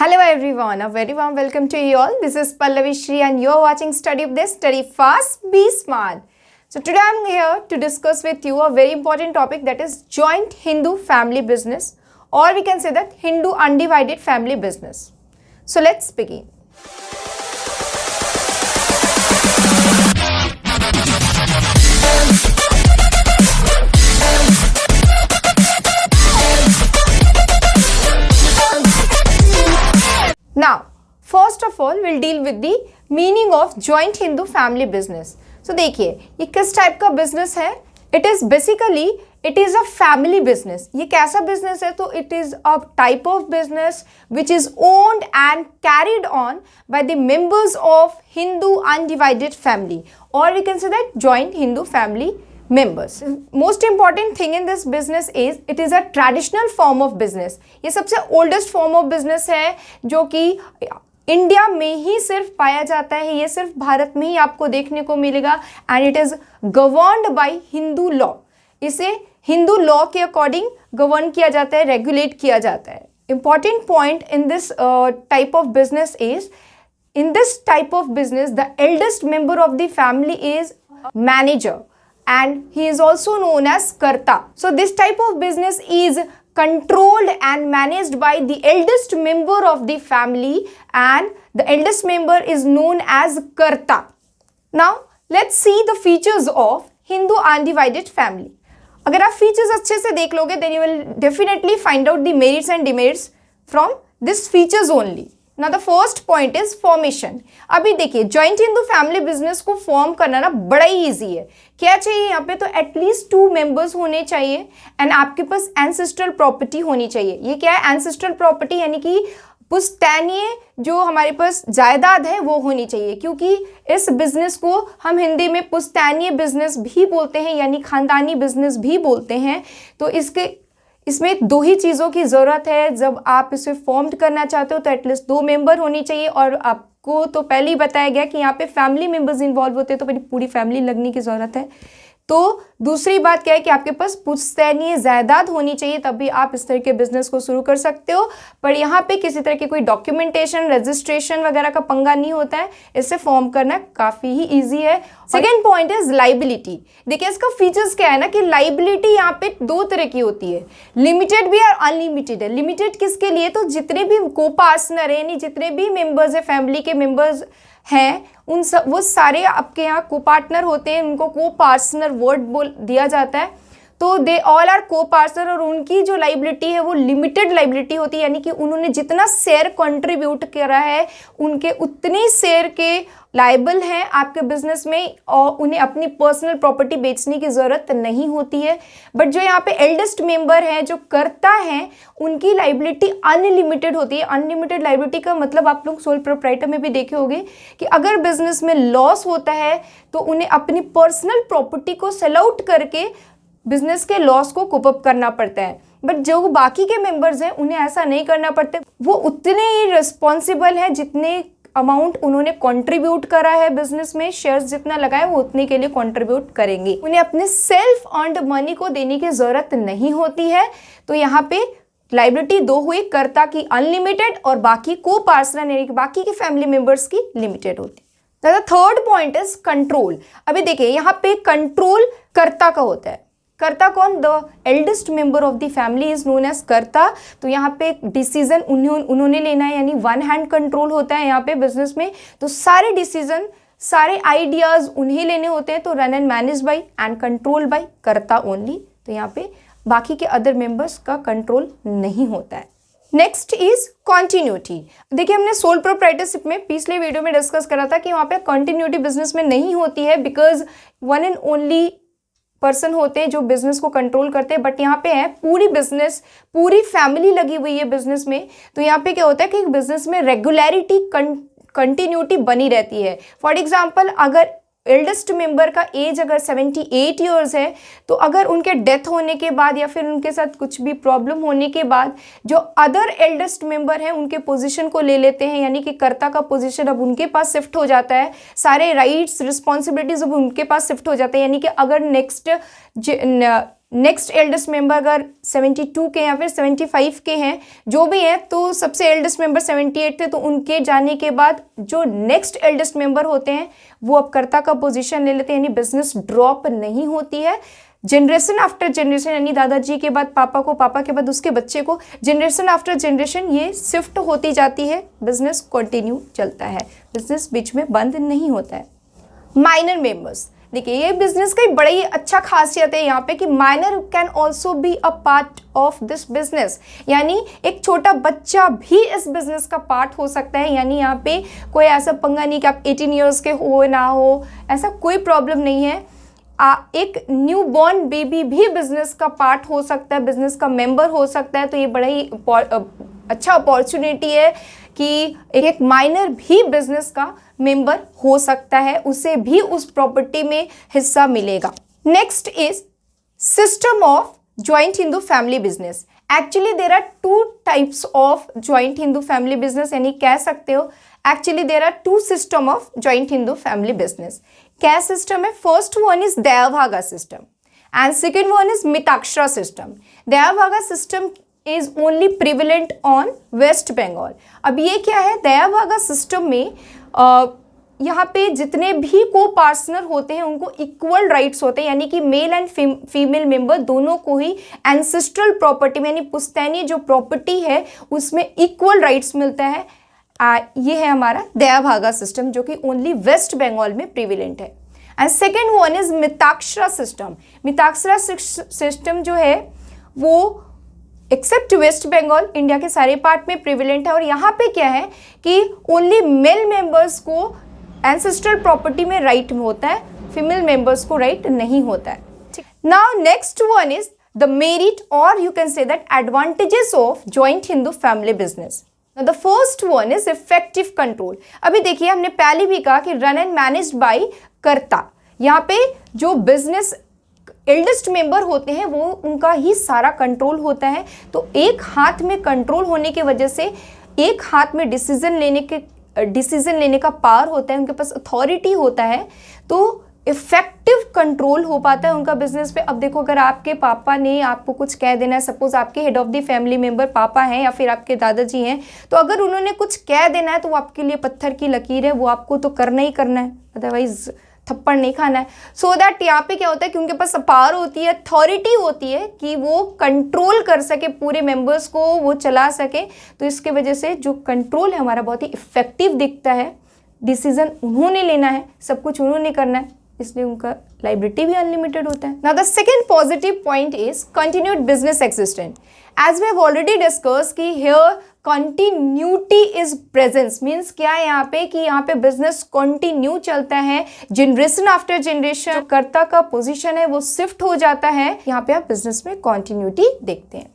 Hello everyone, a very warm welcome to you all. This is Pallavi Shri and you are watching Study of This, Study Fast, Be Smart. So today I am here to discuss with you a very important topic, that is joint Hindu family business, or we can say that Hindu undivided family business. So let's begin. Now, first of all, we'll deal with the meaning of joint Hindu family business. So देखिए ये किस type का business है. It is basically it is a family business. ये कैसा business है? तो it is a type of business which is owned and carried on by the members of Hindu undivided family, और we can say that joint Hindu family members. Most important thing in this business is it is a traditional form of business. ये सबसे oldest form of business है जो कि India में ही सिर्फ पाया जाता है. ये सिर्फ भारत में ही आपको देखने को मिलेगा and it is governed by Hindu law. इसे हिंदू लॉ के अकॉर्डिंग गवर्न किया जाता है, रेगुलेट किया जाता है. Important point in this type of business is, in this type of business the eldest member of the family is manager and he is also known as karta. So this type of business is controlled and managed by the eldest member of the family and the eldest member is known as karta. Now let's see the features of Hindu undivided family. अगर आप features अच्छे से देख लोगे then you will definitely find out the merits and demerits from this features only. Now the first point is formation. अभी देखिए joint Hindu family business को form करना ना बड़ा ही ईजी है. क्या चाहिए यहाँ पे? तो एटलीस्ट 2 मेंबर्स होने चाहिए एंड आपके पास एंसेस्ट्रल प्रॉपर्टी होनी चाहिए. ये क्या है? एंसेस्ट्रल प्रॉपर्टी यानी कि पुश्तैनीय जो हमारे पास जायदाद है वो होनी चाहिए, क्योंकि इस बिजनेस को हम हिंदी में पुश्तैनीय बिजनेस भी बोलते हैं यानी खानदानी बिजनेस भी बोलते हैं. तो इसमें 2 ही चीज़ों की ज़रूरत है. जब आप इसे फॉर्म्ड करना चाहते हो तो एटलीस्ट 2 मेंबर होनी चाहिए, और आपको तो पहले ही बताया गया कि यहाँ पे फैमिली मेंबर्स इन्वॉल्व होते हैं तो पूरी फैमिली लगने की ज़रूरत है. तो दूसरी बात क्या है कि आपके पास पुश्तैनीय जायदाद होनी चाहिए, तभी आप इस तरह के बिजनेस को शुरू कर सकते हो. पर यहाँ पे किसी तरह की कोई डॉक्यूमेंटेशन, रजिस्ट्रेशन वगैरह का पंगा नहीं होता है. इसे फॉर्म करना काफ़ी ही ईजी है. Second point is liability. देखिए इसका फीचर्स क्या है ना कि लाइबिलिटी यहाँ पे 2 तरह की होती है, लिमिटेड भी और अनलिमिटेड है. लिमिटेड किसके लिए? तो जितने भी को पार्टनर है यानी जितने भी मेंबर्स है, फैमिली के मेंबर्स हैं, वो सारे आपके यहाँ को पार्टनर होते हैं. उनको को पार्टनर वर्ड बोल दिया जाता है. तो दे ऑल आर को पार्टनर, और उनकी जो लाइबिलिटी है वो लिमिटेड लाइबिलिटी होती है, यानी कि उन्होंने जितना शेयर कंट्रीब्यूट करा है उनके उतने शेयर के लाइबल हैं आपके बिजनेस में, और उन्हें अपनी पर्सनल प्रॉपर्टी बेचने की ज़रूरत नहीं होती है. बट जो यहाँ पे एल्डेस्ट मेंबर हैं, जो कर्ता हैं, उनकी लाइबिलिटी अनलिमिटेड होती है. अनलिमिटेड लाइबिलिटी का मतलब आप लोग सोल प्रोप्राइटर में भी देखे होंगे कि अगर बिजनेस में लॉस होता है तो उन्हें अपनी पर्सनल प्रॉपर्टी को सेल आउट करके बिजनेस के लॉस को कोप अप करना पड़ता है. बट जो बाकी के मेंबर्स हैं उन्हें ऐसा नहीं करना पड़ता. वो उतने ही रिस्पॉन्सिबल हैं जितने अमाउंट उन्होंने कंट्रीब्यूट करा है बिजनेस में, शेयर्स जितना लगाए वो उतने के लिए कंट्रीब्यूट करेंगे. उन्हें अपने सेल्फ अर्न्ड मनी को देने की ज़रूरत नहीं होती है. तो यहाँ पे लाइबिलिटी 2 हुई, कर्ता की अनलिमिटेड और बाकी को पार्टनर यानी कि बाकी के फैमिली मेंबर्स की लिमिटेड होती है. Third point is control. अभी देखिए यहाँ पे कंट्रोल कर्ता का होता है. कर्ता कौन? The eldest member of the family is known as karta. तो यहाँ पे डिसीजन उन्होंने लेना है, यानी 1 हैंड कंट्रोल होता है यहाँ पे बिजनेस में. तो सारे डिसीजन, सारे आइडियाज उन्हें लेने होते हैं. तो run and manage by and control by कर्ता ओनली. तो यहाँ पे बाकी के अदर मेंबर्स का कंट्रोल नहीं होता है. Next is continuity. देखिए हमने सोल प्रोप्राइटरशिप में पिछले वीडियो में डिस्कस करा था कि वहाँ पे कॉन्टिन्यूटी बिजनेस में नहीं होती है, बिकॉज 1 एंड ओनली पर्सन होते हैं जो बिजनेस को कंट्रोल करते हैं. बट यहाँ पे है पूरी बिजनेस, पूरी फैमिली लगी हुई है बिजनेस में. तो यहाँ पे क्या होता है कि बिजनेस में रेगुलरिटी, कंटिन्यूटी बनी रहती है. फॉर एग्जाम्पल अगर एल्डेस्ट मेंबर का एज अगर 78 ईयर्स है, तो अगर उनके डेथ होने के बाद या फिर उनके साथ कुछ भी प्रॉब्लम होने के बाद जो अदर एल्डेस्ट मेंबर हैं उनके पोजीशन को ले लेते हैं, यानी कि कर्ता का पोजीशन अब उनके पास शिफ्ट हो जाता है, सारे राइट्स रिस्पॉन्सिबिलिटीज अब उनके पास शिफ्ट हो जाते हैं. यानी कि अगर नेक्स्ट नेक्स्ट एल्डेस्ट मेंबर अगर 72 के या फिर 75 के हैं, जो भी हैं, तो सबसे एल्डेस्ट मेंबर 78 थे, तो उनके जाने के बाद जो नेक्स्ट एल्डेस्ट मेंबर होते हैं वो अब कर्ता का पोजीशन ले लेते हैं, यानी बिजनेस ड्रॉप नहीं होती है। जनरेशन आफ्टर जनरेशन, यानी दादाजी के बाद पापा को, पापा के बाद उसके बच्चे को, जनरेशन आफ्टर जनरेशन ये शिफ्ट होती जाती है, बिजनेस कंटिन्यू चलता है, बिजनेस बीच में बंद नहीं होता है। माइनर मेंबर्स, देखिए ये बिजनेस का बड़ा ही अच्छा खासियत है यहाँ पे कि minor can also be a part of this business, यानी एक छोटा बच्चा भी इस बिजनेस का पार्ट हो सकता है। यानी यहाँ पे कोई ऐसा पंगा नहीं कि आप 18 ईयर्स के हो ना हो, ऐसा कोई प्रॉब्लम नहीं है। एक न्यू बॉर्न बेबी भी बिजनेस का पार्ट हो सकता है, बिजनेस का मेंबर हो सकता है। तो ये बड़ा ही अच्छा अपॉर्चुनिटी है कि एक माइनर भी बिजनेस का मेंबर हो सकता है, उसे भी उस प्रॉपर्टी में हिस्सा मिलेगा। Next is system of joint Hindu family business. Actually there are two types of joint Hindu family business, यानी कह सकते हो actually there are two system of joint Hindu family business. क्या सिस्टम है? First one is Dayabhaga system and second one is Mitakshara system. Dayabhaga system is only prevalent on West Bengal. अब ये क्या है? दयाभागा सिस्टम में यहाँ पे जितने भी को पार्टनर होते हैं उनको इक्वल राइट्स होते हैं, यानी कि मेल एंड फीमेल मेंबर दोनों को ही एंसेस्ट्रल प्रॉपर्टी में, यानी पुश्तैनी जो प्रॉपर्टी है उसमें इक्वल राइट्स मिलता है। ये है हमारा दयाभागा सिस्टम जो कि ओनली वेस्ट बंगाल में प्रिविलेंट है। And second one is Mitakshara system. Mitakshara system जो है वो एक्सेप्ट वेस्ट बंगाल इंडिया के सारे पार्ट में प्रिविलेंट है। और यहाँ पे क्या है कि ओनली मेल मेंबर्स को एंसेस्ट्रल प्रॉपर्टी में राइट होता है, फीमेल मेंबर्स को राइट नहीं होता है। Now next one is the merit और you can say that advantages of joint Hindu family business. The first one is effective control. अभी देखिए हमने पहले भी कहा कि रन एंड मैनेज्ड बाय कर्ता। यहाँ पे जो बिजनेस एल्डेस्ट मेंबर होते हैं वो उनका ही सारा कंट्रोल होता है। तो एक हाथ में कंट्रोल होने की वजह से एक हाथ में डिसीजन लेने का पावर होता है, उनके पास अथॉरिटी होता है, तो इफेक्टिव कंट्रोल हो पाता है उनका बिजनेस पे। अब देखो अगर आपके पापा ने आपको कुछ कह देना है, सपोज आपके head of the family member पापा हैं या फिर आपके दादाजी हैं, तो अगर उन्होंने कुछ कह देना है तो वो आपके लिए पत्थर की लकीर है, वो आपको तो करना ही करना है, अदरवाइज थप्पड़ नहीं खाना है। सो दैट यहाँ पे क्या होता है कि उनके पास पावर होती है, अथॉरिटी होती है कि वो कंट्रोल कर सके, पूरे मेंबर्स को वो चला सके। तो इसके वजह से जो कंट्रोल है हमारा बहुत ही इफेक्टिव दिखता है। डिसीजन उन्होंने लेना है, सब कुछ उन्होंने करना है, इसलिए उनका लाइबिलिटी भी अनलिमिटेड होता है। Now the second positive point is continued business existent. As we have already discuss कि here continuity is presence, means क्या है यहाँ पे कि यहाँ पे बिजनेस कंटिन्यू चलता है, जनरेशन आफ्टर जनरेशन कर्ता का पोजीशन है वो शिफ्ट हो जाता है। यहाँ पे आप बिजनेस में कंटिन्यूटी देखते हैं।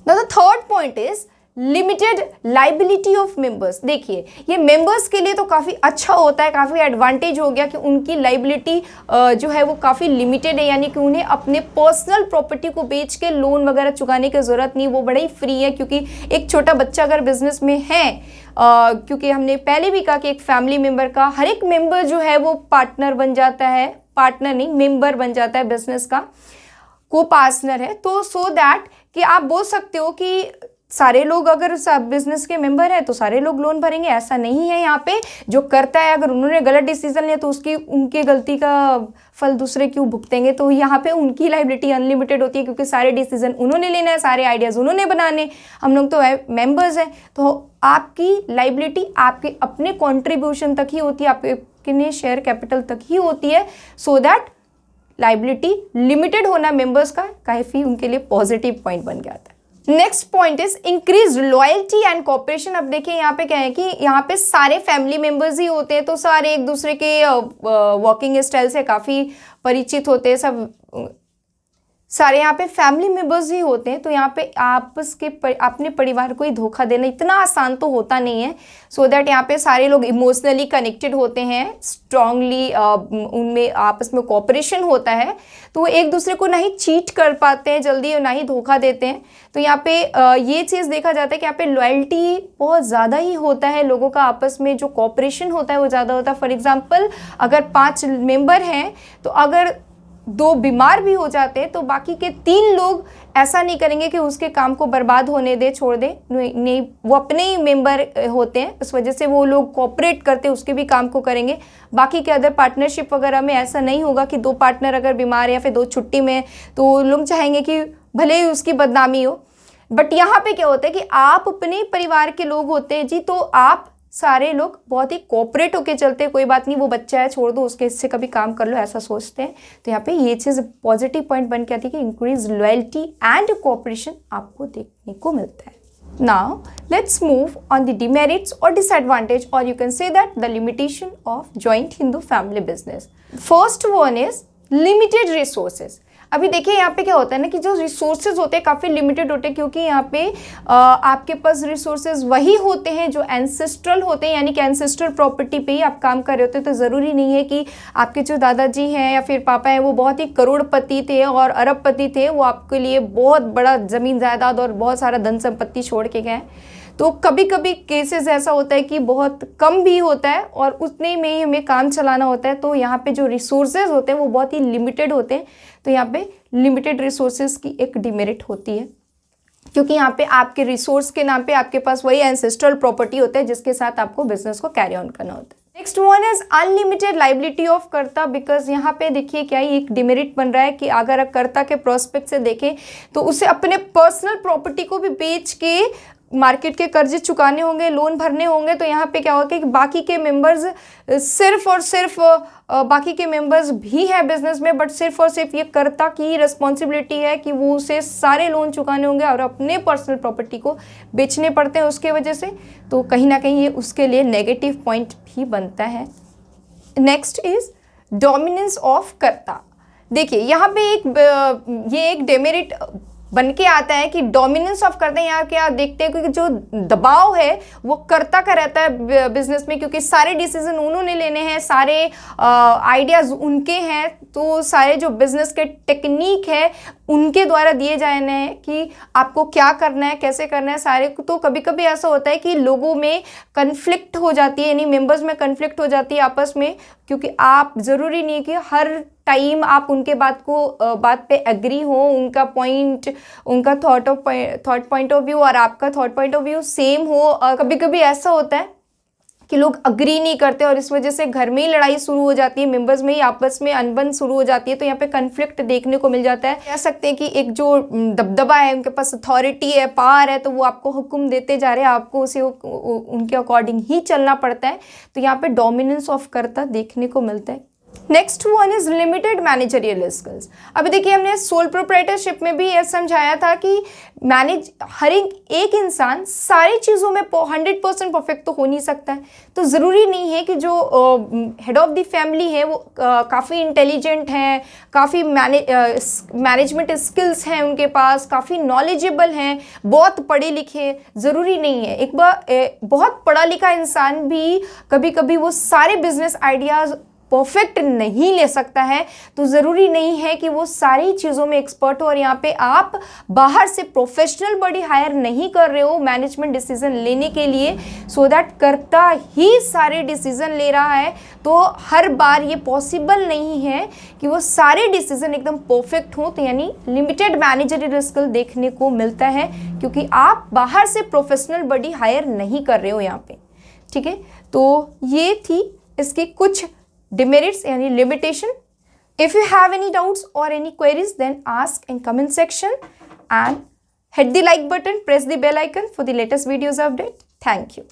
Now the third point is limited liability of members. देखिए ये मेंबर्स के लिए तो काफ़ी अच्छा होता है, काफ़ी एडवांटेज हो गया कि उनकी लाइबिलिटी जो है वो काफ़ी लिमिटेड है, यानी कि उन्हें अपने पर्सनल प्रॉपर्टी को बेच के लोन वगैरह चुकाने की ज़रूरत नहीं, वो बड़ा ही फ्री है। क्योंकि एक छोटा बच्चा अगर बिजनेस में है, क्योंकि हमने पहले भी कहा कि एक फैमिली मेम्बर का हर एक मेम्बर जो है वो पार्टनर बन जाता है, पार्टनर नहीं मेम्बर बन जाता है, बिजनेस का को पार्टनर है। तो सो दैट कि आप बोल सकते हो कि सारे लोग अगर बिजनेस के मेंबर हैं तो सारे लोग लोन भरेंगे, ऐसा नहीं है। यहाँ पे जो करता है अगर उन्होंने गलत डिसीजन लिया तो उसकी उनके गलती का फल दूसरे क्यों भुगतेंगे। तो यहाँ पे उनकी लाइबिलिटी अनलिमिटेड होती है क्योंकि सारे डिसीजन उन्होंने लेना है, सारे आइडियाज़ उन्होंने बनाने, हम लोग तो मेंबर्स हैं। तो आपकी लाइबिलिटी आपके अपने कॉन्ट्रीब्यूशन तक ही होती है, आपके शेयर कैपिटल तक ही होती है। सो दैट लाइबिलिटी लिमिटेड होना मेंबर्स का काफ़ी उनके लिए पॉजिटिव पॉइंट बन जाता है। Next point is increase loyalty and cooperation. अब देखिए यहाँ पे क्या है कि यहाँ पे सारे फैमिली मेंबर्स ही होते हैं, तो सारे एक दूसरे के वर्किंग स्टाइल से काफ़ी परिचित होते हैं, सब सारे यहाँ पे फैमिली मेंबर्स ही होते हैं। तो यहाँ पे आपस के अपने परिवार को ही धोखा देना इतना आसान तो होता नहीं है। सो दैट यहाँ पे सारे लोग इमोशनली कनेक्टेड होते हैं, स्ट्रांगली उनमें आपस में कोऑपरेशन होता है, तो वो एक दूसरे को ना ही चीट कर पाते हैं जल्दी और ना ही धोखा देते हैं। तो यहाँ पे ये चीज़ देखा जाता है कि यहाँ पे लॉयल्टी बहुत ज़्यादा ही होता है, लोगों का आपस में जो कोऑपरेशन होता है वो ज़्यादा होता है। फॉर एग्जाम्पल अगर 5 मेंबर हैं तो अगर 2 बीमार भी हो जाते हैं तो बाकी के 3 लोग ऐसा नहीं करेंगे कि उसके काम को बर्बाद होने दे, छोड़ दे, नहीं, वो अपने ही मेंबर होते हैं, इस वजह से वो लोग कोऑपरेट करते हैं, उसके भी काम को करेंगे। बाकी के अदर पार्टनरशिप वगैरह में ऐसा नहीं होगा कि 2 पार्टनर अगर बीमार है या फिर 2 छुट्टी में तो लोग चाहेंगे कि भले ही उसकी बदनामी हो। बट यहाँ पे क्या होता है कि आप अपने परिवार के लोग होते हैं जी, तो आप सारे लोग बहुत ही कोऑपरेट होके चलते हैं, कोई बात नहीं वो बच्चा है छोड़ दो उसके, इससे कभी काम कर लो, ऐसा सोचते हैं। तो यहाँ पे ये चीज़ पॉजिटिव पॉइंट बन के आती है कि इंक्रीज लॉयल्टी एंड कोऑपरेशन आपको देखने को मिलता है। Now let's move on the demerits और डिसएडवांटेज, और you can say that the limitation of joint Hindu family business. First one is limited resources. अभी देखिए यहाँ पे क्या होता है ना कि जो रिसोर्सेज होते हैं काफ़ी लिमिटेड होते हैं, क्योंकि यहाँ पे आपके पास रिसोर्सेज वही होते हैं जो एंसेस्ट्रल होते हैं, यानी कि एंसेस्ट्रल प्रॉपर्टी पे ही आप काम कर रहे होते हैं। तो ज़रूरी नहीं है कि आपके जो दादाजी हैं या फिर पापा हैं वो बहुत ही करोड़पति थे और अरबपति थे, वो आपके लिए बहुत बड़ा ज़मीन जायदाद और बहुत सारा धन संपत्ति छोड़ के गए। तो कभी कभी केसेस ऐसा होता है कि बहुत कम भी होता है और उतने में ही हमें काम चलाना होता है। तो यहाँ पे जो रिसोर्सेज होते हैं वो बहुत ही लिमिटेड होते हैं। तो यहाँ पे लिमिटेड रिसोर्सेज की एक डिमेरिट होती है, क्योंकि यहाँ पे आपके रिसोर्स के नाम पे आपके पास वही एंसेस्ट्रल प्रॉपर्टी होता है जिसके साथ आपको बिजनेस को कैरी ऑन करना होता है। Next one is unlimited liability of कर्ता, बिकॉज यहाँ पे देखिए क्या ही एक डिमेरिट बन रहा है कि अगर आप कर्ता के प्रोस्पेक्ट से देखें तो उसे अपने पर्सनल प्रॉपर्टी को भी बेच के मार्केट के कर्जे चुकाने होंगे, लोन भरने होंगे। तो यहाँ पे क्या होगा कि बाकी के मेंबर्स सिर्फ और सिर्फ बाकी के मेंबर्स भी है बिजनेस में, बट सिर्फ और सिर्फ ये कर्ता की ही रिस्पॉन्सिबिलिटी है कि वो उसे सारे लोन चुकाने होंगे और अपने पर्सनल प्रॉपर्टी को बेचने पड़ते हैं उसके वजह से। तो कहीं ना कहीं ये उसके लिए नेगेटिव पॉइंट भी बनता है। नेक्स्ट इज डोमिनेंस ऑफ कर्ता। देखिए यहाँ पे एक डेमेरिट बन के आता है कि डोमिनेंस ऑफ करते हैं। यहाँ क्या देखते हैं, क्योंकि जो दबाव है वो कर्ता का रहता है बिजनेस में, क्योंकि सारे डिसीजन उन्होंने लेने हैं, सारे आइडियाज़ उनके हैं। तो सारे जो बिजनेस के टेक्निक है उनके द्वारा दिए जाने हैं कि आपको क्या करना है, कैसे करना है सारे। तो कभी कभी ऐसा होता है कि लोगों में कन्फ्लिक्ट हो जाती है, यानी मेंबर्स में कन्फ्लिक्ट हो जाती है आपस में, क्योंकि आप ज़रूरी नहीं कि हर टाइम आप उनके बात पे एग्री हो, उनका पॉइंट, उनका थॉट पॉइंट ऑफ व्यू और आपका thought point of view same हो। कभी कभी ऐसा होता है कि लोग अग्री नहीं करते और इस वजह से घर में ही लड़ाई शुरू हो जाती है, मेंबर्स में ही आपस में अनबन शुरू हो जाती है। तो यहाँ पे कन्फ्लिक्ट देखने को मिल जाता है। कह सकते हैं कि एक जो दबदबा है, उनके पास अथॉरिटी है, पावर है, तो वो आपको हुक्म देते जा रहे हैं, आपको उसे उनके अकॉर्डिंग ही चलना पड़ता है। तो यहाँ पे डोमिनेंस ऑफ कर्ता देखने को मिलता है। Next one is limited managerial skills. अभी देखिए हमने सोल प्रोप्राइटरशिप में भी यह समझाया था कि हर एक इंसान सारी चीज़ों में 100% परफेक्ट तो हो नहीं सकता है। तो ज़रूरी नहीं है कि जो हेड ऑफ द फैमिली है वो काफ़ी इंटेलिजेंट हैं, काफ़ी मैनेजमेंट स्किल्स हैं उनके पास, काफ़ी नॉलेजेबल हैं, बहुत पढ़े लिखे। ज़रूरी नहीं है, एक बार बहुत पढ़ा लिखा इंसान भी कभी कभी वो सारे बिजनेस आइडियाज़ परफेक्ट नहीं ले सकता है। तो ज़रूरी नहीं है कि वो सारी चीज़ों में एक्सपर्ट हो। और यहाँ पे आप बाहर से प्रोफेशनल बॉडी हायर नहीं कर रहे हो मैनेजमेंट डिसीजन लेने के लिए, सो दैट कर्ता ही सारे डिसीजन ले रहा है। तो हर बार ये पॉसिबल नहीं है कि वो सारे डिसीजन एकदम परफेक्ट हो। तो यानी लिमिटेड मैनेजरियल स्किल देखने को मिलता है, क्योंकि आप बाहर से प्रोफेशनल बॉडी हायर नहीं कर रहे हो यहाँ पे। ठीक है, तो ये थी इसकी कुछ demerits यानी limitation. If you have any doubts or any queries, then ask in comment section and hit the like button, press the bell icon for the latest videos update. Thank you.